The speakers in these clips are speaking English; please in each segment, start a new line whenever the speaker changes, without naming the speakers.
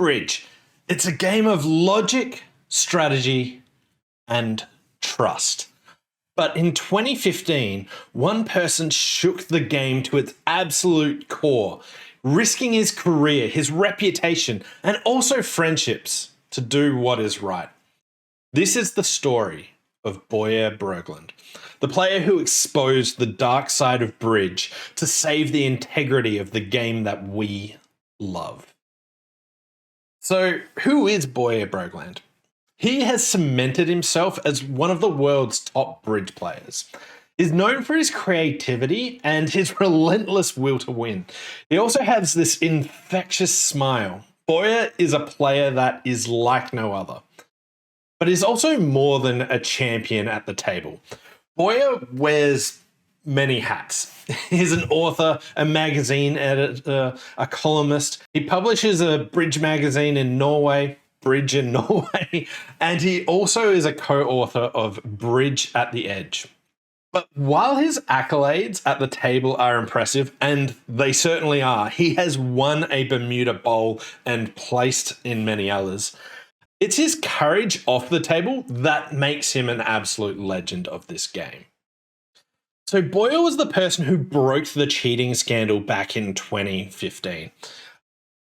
Bridge. It's a game of logic, strategy, and trust. But in 2015, one person shook the game to its absolute core, risking his career, his reputation, and also friendships to do what is right. This is the story of Boye Brogeland, the player who exposed the dark side of Bridge to save the integrity of the game that we love. So, who is Boye Brogeland? He has cemented himself as one of the world's top bridge players. He's known for his creativity and his relentless will to win. He also has this infectious smile. Boye is a player that is like no other. But he's also more than a champion at the table. Boye wears many hats. He's an author, a magazine editor, a columnist. He publishes a bridge magazine in Norway, Bridge in Norway, and he also is a co-author of Bridge at the Edge. But while his accolades at the table are impressive, and they certainly are, he has won a Bermuda Bowl and placed in many others. It's his courage off the table that makes him an absolute legend of this game. So Boye was the person who broke the cheating scandal back in 2015.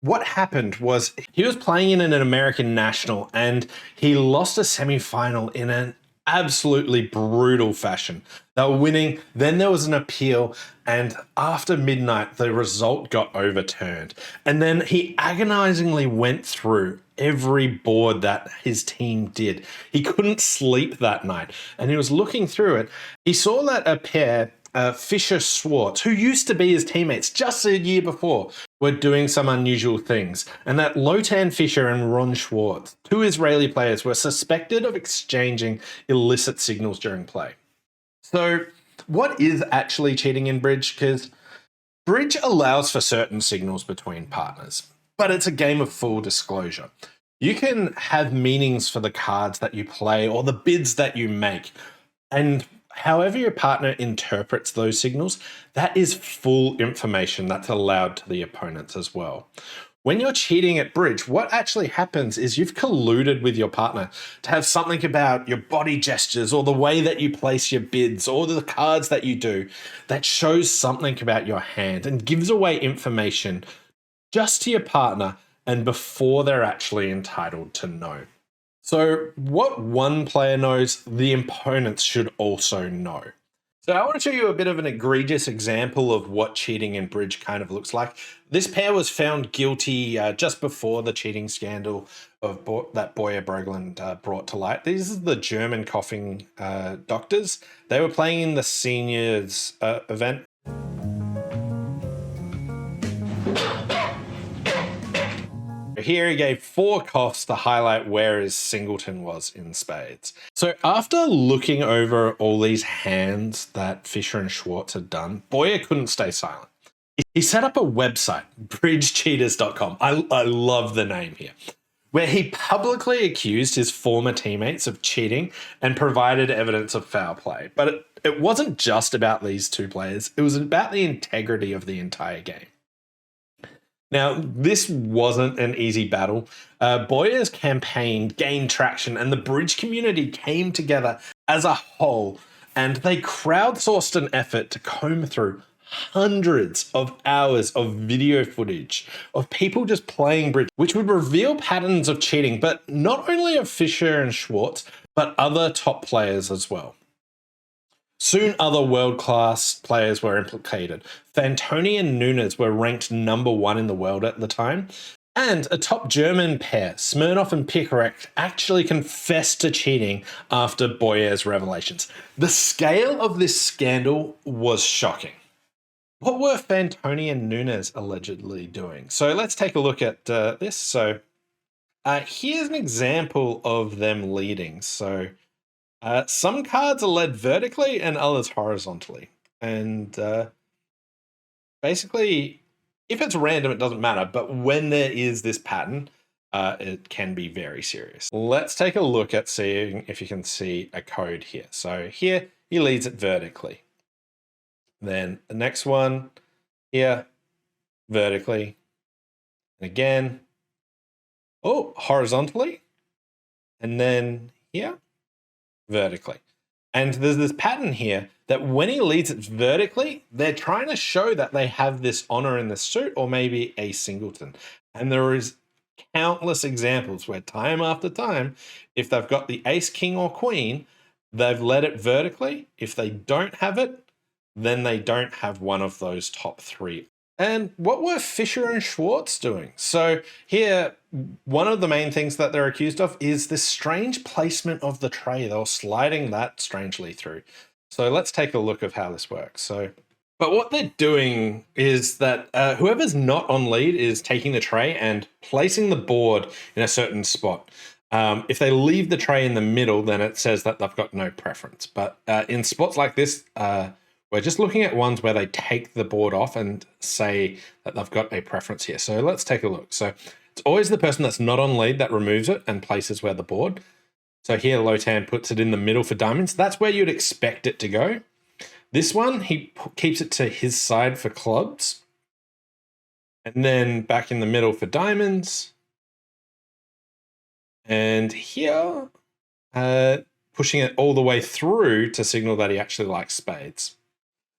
What happened was he was playing in an American national and he lost a semi-final in an absolutely brutal fashion. They were winning, then there was an appeal, and after midnight, the result got overturned. And then he agonizingly went through every board that his team did. He couldn't sleep that night, and he was looking through it. He saw that a pair, Fisher Schwartz, who used to be his teammates just a year before, were doing some unusual things. And that Lotan Fisher and Ron Schwartz, two Israeli players, were suspected of exchanging illicit signals during play. So what is actually cheating in Bridge? Because Bridge allows for certain signals between partners, but it's a game of full disclosure. You can have meanings for the cards that you play or the bids that you make, and however your partner interprets those signals, that is full information that's allowed to the opponents as well. When you're cheating at Bridge, what actually happens is you've colluded with your partner to have something about your body gestures or the way that you place your bids or the cards that you do that shows something about your hand and gives away information just to your partner and before they're actually entitled to know. So what one player knows, the opponents should also know. So I want to show you a bit of an egregious example of what cheating in Bridge kind of looks like. This pair was found guilty just before the cheating scandal that Boye Brogeland brought to light. These are the German coughing doctors. They were playing in the seniors event. Here he gave 4 coughs to highlight where his singleton was in spades. So after looking over all these hands that Fisher and Schwartz had done, Boye couldn't stay silent. He set up a website, bridgecheaters.com. I love the name here, where he publicly accused his former teammates of cheating and provided evidence of foul play. But it wasn't just about these two players. It was about the integrity of the entire game. Now, this wasn't an easy battle. Boye's campaign gained traction and the Bridge community came together as a whole, and they crowdsourced an effort to comb through hundreds of hours of video footage of people just playing Bridge, which would reveal patterns of cheating, but not only of Fisher and Schwartz, but other top players as well. Soon other world-class players were implicated. Fantoni and Nunes were ranked #1 in the world at the time. And a top German pair, Smirnov and Pikarek, actually confessed to cheating after Boye's revelations. The scale of this scandal was shocking. What were Fantoni and Nunes allegedly doing? So let's take a look at this. So here's an example of them leading. So some cards are led vertically and others horizontally. And basically, if it's random, it doesn't matter. But when there is this pattern, it can be very serious. Let's take a look at seeing if you can see a code here. So here, he leads it vertically. Then the next one here, vertically. And again, Oh, horizontally. And then here, vertically. And there's this pattern here that when he leads it vertically, they're trying to show that they have this honor in the suit or maybe a singleton. And there is countless examples where time after time, if they've got the ace, king, or queen, they've led it vertically. If they don't have it, then they don't have one of those top three. And what were Fisher and Schwartz doing? So here, one of the main things that they're accused of is this strange placement of the tray. They were sliding that strangely through. So let's take a look of how this works. But what they're doing is that whoever's not on lead is taking the tray and placing the board in a certain spot. If they leave the tray in the middle, then it says that they've got no preference. But in spots like this, we're just looking at ones where they take the board off and say that they've got a preference here. So let's take a look. So it's always the person that's not on lead that removes it and places where the board. So here, Lotan puts it in the middle for diamonds. That's where you'd expect it to go. This one, he keeps it to his side for clubs. And then back in the middle for diamonds. And here, pushing it all the way through to signal that he actually likes spades.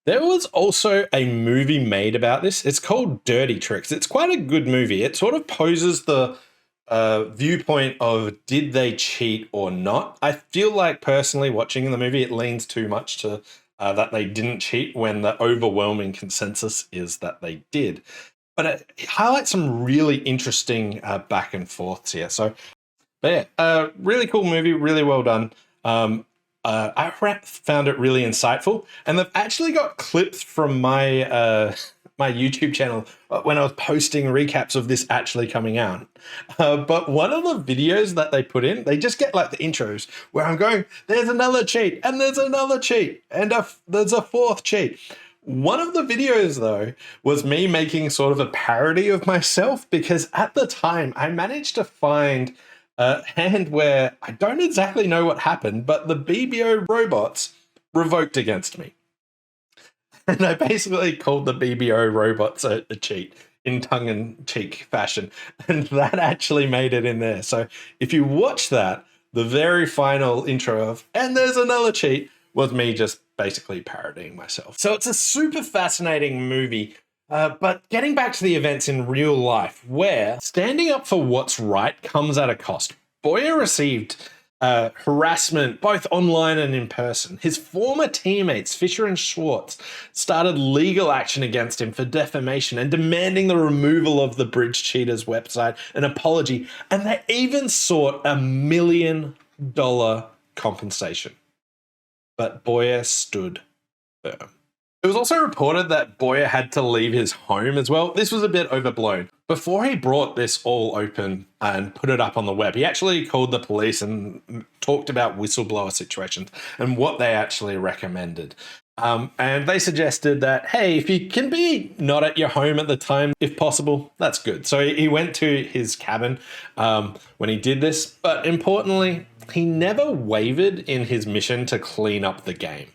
There was also a movie made about this. It's called Dirty Tricks. It's quite a good movie. It sort of poses the viewpoint of did they cheat or not. I feel like personally watching the movie, it leans too much to that they didn't cheat when the overwhelming consensus is that they did. But it highlights some really interesting back and forths here. But yeah, really cool movie, really well done. I found it really insightful, and they've actually got clips from my my YouTube channel when I was posting recaps of this actually coming out. But one of the videos that they put in, they just get like the intros where I'm going, there's another cheat, and there's another cheat, and there's a fourth cheat. One of the videos, though, was me making sort of a parody of myself, because at the time I managed to find a hand where I don't exactly know what happened, but the BBO robots revoked against me. And I basically called the BBO robots a cheat in tongue-in-cheek fashion. And that actually made it in there. So if you watch that, the very final intro of, and there's another cheat, was me just basically parodying myself. So it's a super fascinating movie. But getting back to the events in real life, where standing up for what's right comes at a cost. Boye received harassment both online and in person. His former teammates, Fisher and Schwartz, started legal action against him for defamation and demanding the removal of the Bridge Cheaters website, an apology, and they even sought $1 million compensation. But Boye stood firm. It was also reported that Boye had to leave his home as well. This was a bit overblown. Before he brought this all open and put it up on the web, he actually called the police and talked about whistleblower situations and what they actually recommended. And they suggested that, hey, if you can be not at your home at the time, if possible, that's good. So he went to his cabin when he did this. But importantly, he never wavered in his mission to clean up the game.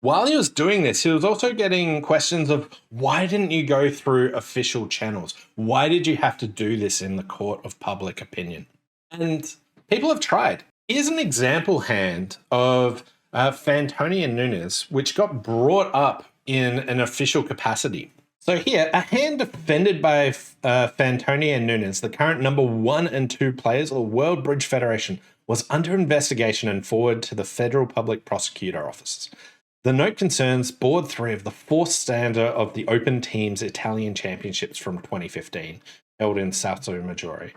While he was doing this, he was also getting questions of, why didn't you go through official channels? Why did you have to do this in the court of public opinion? And people have tried. Here's an example hand of Fantoni and Nunes, which got brought up in an official capacity. So here, a hand defended by Fantoni and Nunes, the current number 1 and 2 players of the World Bridge Federation, was under investigation and forwarded to the Federal Public Prosecutor Office. The note concerns Board 3 of the 4th standard of the Open Teams Italian Championships from 2015, held in Salto Maggiore.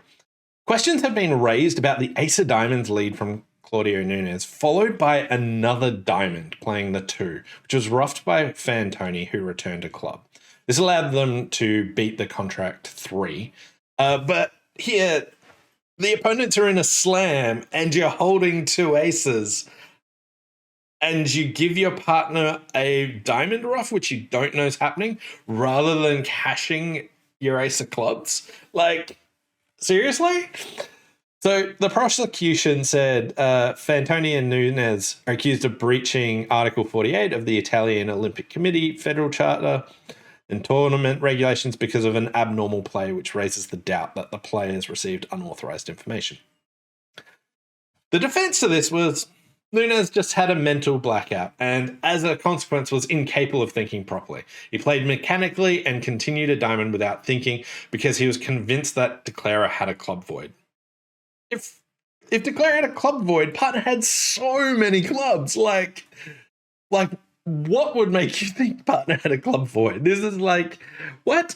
Questions have been raised about the Ace of Diamonds lead from Claudio Nunes, followed by another diamond playing the 2, which was roughed by Fantoni, who returned to club. This allowed them to beat the contract 3. But here, the opponents are in a slam, and you're holding 2 aces. And you give your partner a diamond rough, which you don't know is happening, rather than cashing your ace of clubs. Like, seriously? So the prosecution said Fantoni and Nunes are accused of breaching Article 48 of the Italian Olympic Committee Federal Charter. and tournament regulations because of an abnormal play, which raises the doubt that the players received unauthorized information. The defense to this was Nunes just had a mental blackout and, as a consequence, was incapable of thinking properly. He played mechanically and continued a diamond without thinking because he was convinced that Declarer had a club void. If Declarer had a club void, partner had so many clubs. Like what would make you think partner had a club void? This is like, what?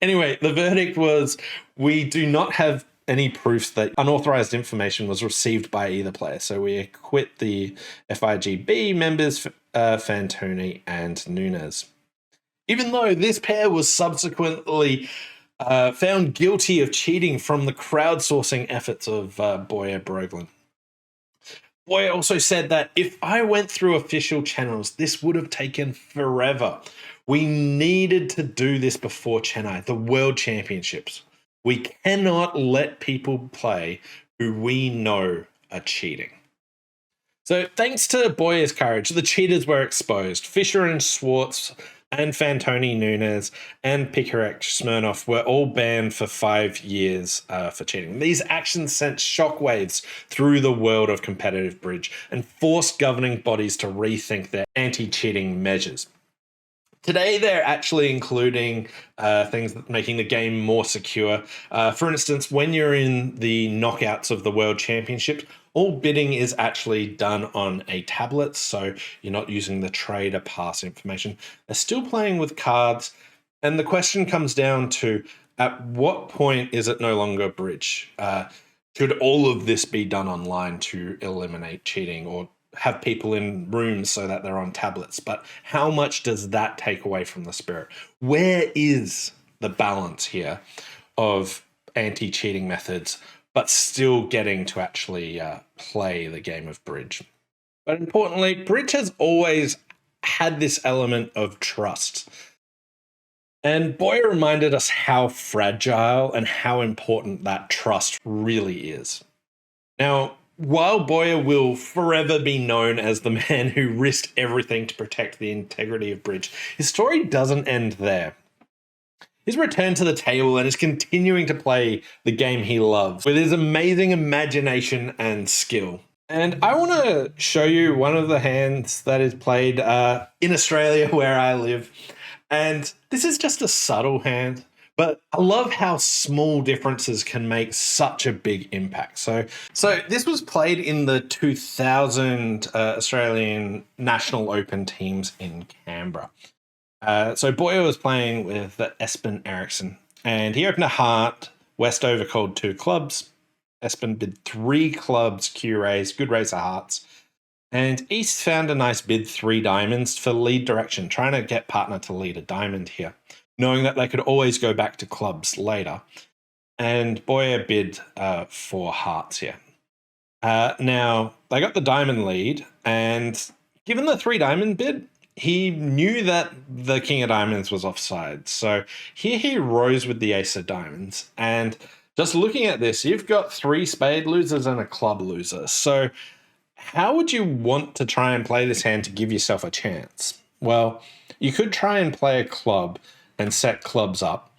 Anyway, the verdict was we do not have any proofs that unauthorized information was received by either player. So we acquit the FIGB members, Fantoni and Nunes. Even though this pair was subsequently found guilty of cheating from the crowdsourcing efforts of Boye Brogeland. Boye also said that if I went through official channels, this would have taken forever. We needed to do this before Chennai, the World Championships. We cannot let people play who we know are cheating. So thanks to Boye's courage, the cheaters were exposed. Fisher and Schwartz and Fantoni, Nunes and Pikarek Smirnov were all banned for 5 years for cheating. These actions sent shockwaves through the world of competitive bridge and forced governing bodies to rethink their anti-cheating measures. Today, they're actually including things that making the game more secure. For instance, when you're in the knockouts of the World Championships, all bidding is actually done on a tablet, so you're not using the tray to pass information. They're still playing with cards, and the question comes down to, at what point is it no longer bridge? Should all of this be done online to eliminate cheating, or have people in rooms so that they're on tablets? But how much does that take away from the spirit? Where is the balance here of anti-cheating methods, but still getting to actually play the game of bridge? But importantly, bridge has always had this element of trust. And Boye reminded us how fragile and how important that trust really is. Now, while Boye will forever be known as the man who risked everything to protect the integrity of bridge, his story doesn't end there. He's returned to the table and is continuing to play the game he loves with his amazing imagination and skill. And I want to show you one of the hands that is played in Australia where I live. And this is just a subtle hand, but I love how small differences can make such a big impact. So this was played in the 2000 Australian National Open teams in Canberra. So Boye was playing with Espen Eriksson, and he opened a heart. Westover called 2 clubs. Espen bid 3 clubs, Q raise, good raise of hearts. And East found a nice bid 3 diamonds for lead direction, trying to get partner to lead a diamond here, knowing that they could always go back to clubs later. And Boye bid 4 hearts here. Now, they got the diamond lead, and given the 3 diamond bid, he knew that the king of diamonds was offside. So here he rose with the ace of diamonds. And just looking at this, you've got 3 spade losers and a club loser. So how would you want to try and play this hand to give yourself a chance? Well, you could try and play a club and set clubs up.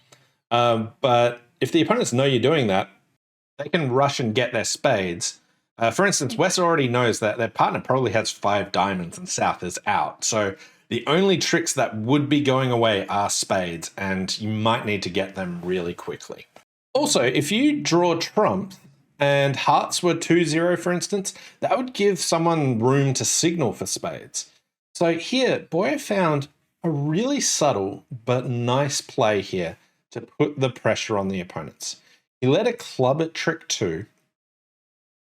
But if the opponents know you're doing that, they can rush and get their spades. For instance, West already knows that their partner probably has 5 diamonds and South is out. So the only tricks that would be going away are spades, and you might need to get them really quickly. Also, if you draw trump and hearts were 2-0, for instance, that would give someone room to signal for spades. So here, Boye found a really subtle but nice play here to put the pressure on the opponents. He led a club at trick 2,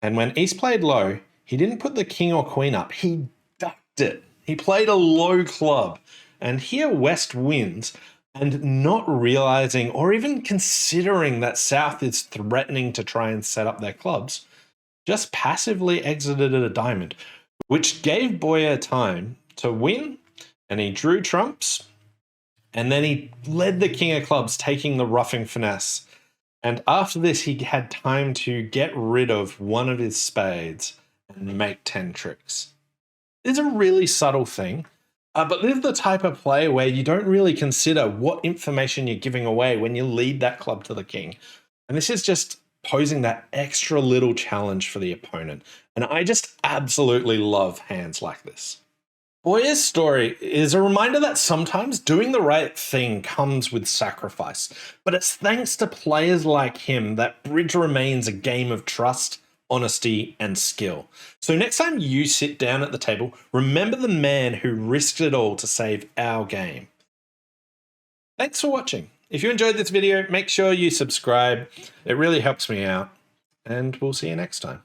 and when East played low, he didn't put the king or queen up, he ducked it. He played a low club, and here West wins, and not realizing or even considering that South is threatening to try and set up their clubs, just passively exited a diamond, which gave Boye time to win, and he drew trumps, and then he led the king of clubs, taking the roughing finesse. And after this, he had time to get rid of one of his spades and make 10 tricks. It's a really subtle thing, But this is the type of play where you don't really consider what information you're giving away when you lead that club to the king. And this is just posing that extra little challenge for the opponent. And I just absolutely love hands like this. Boye's story is a reminder that sometimes doing the right thing comes with sacrifice, but it's thanks to players like him that bridge remains a game of trust, honesty, and skill. So next time you sit down at the table, remember the man who risked it all to save our game. Thanks for watching. If you enjoyed this video, make sure you subscribe. It really helps me out, and we'll see you next time.